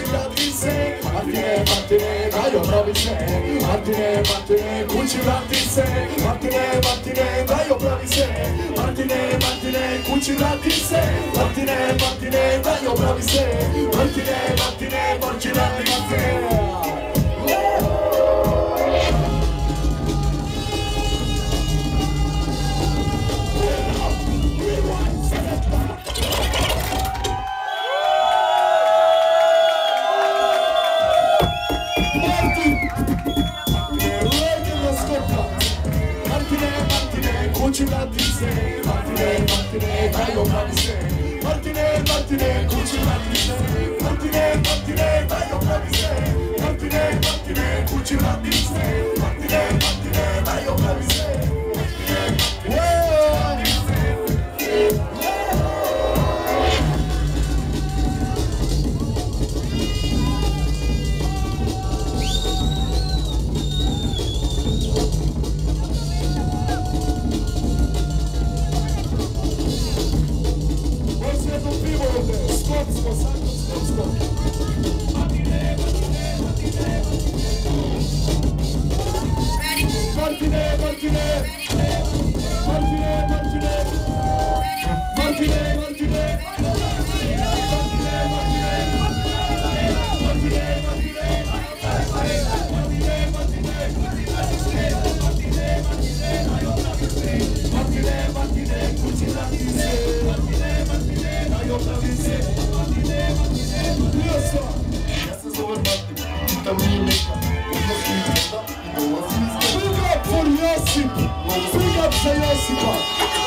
kući vrati se. Martine, Martine, daj opravi se. Martine, Martine, kući vrati se. Martine, Martine, daj opravi se. Martine, Martine, kući vrati se. Martine, Martine, daj opravi se. Martine, Martine, Martine, Martine. Kući vrati se, Martine, Martine, daj opravi se. Martine, Martine, kući vrati se. Martine, Martine, daj opravi se. Martine, Martine, kući vrati se. Martine, Martine, daj opravi se. Skopsko, Sanko Skopsko. Martine, Martine, Martine. Martine, Martine. Martine, Martine. Martine, Martine. Ja se zovem Martin, pitam nije neka, odnosno izgleda i dolazi izgleda. Big up for Josip, big up za Josipa.